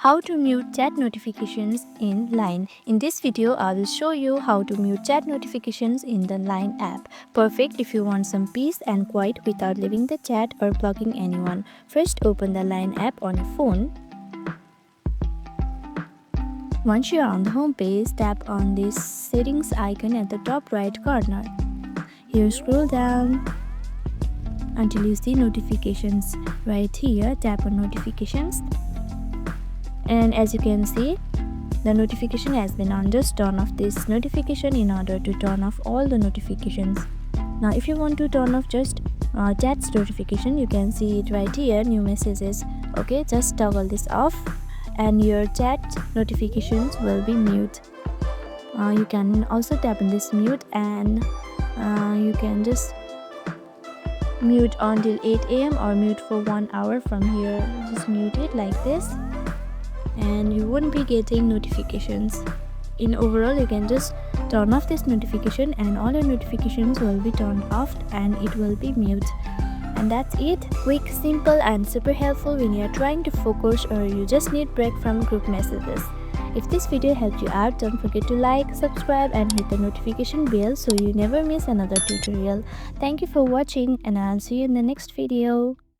How to mute chat notifications in Line. In this video, I will show you how to mute chat notifications in the Line app. Perfect if you want some peace and quiet without leaving the chat or blocking anyone. First, open the Line app on your phone. Once you are on the home page, tap on this settings icon at the top right corner. Here, scroll down until you see notifications. Right here, tap on notifications. And as you can see, the notification has been on. Just turn off this notification in order to turn off all the notifications. Now if you want to turn off just chat's notification, you can see it right here, new messages. Okay, just toggle this off and your chat notifications will be mute. You can also tap on this mute and you can just mute until 8 AM or mute for 1 hour from here. Just mute it like this and you won't be getting notifications. In overall, you can just turn off this notification and all your notifications will be turned off and it will be mute. And that's it. Quick, simple and super helpful when you are trying to focus or you just need break from group messages. If this video helped you out, don't forget to like, subscribe and hit the notification bell so you never miss another tutorial. Thank you for watching and I'll see you in the next video.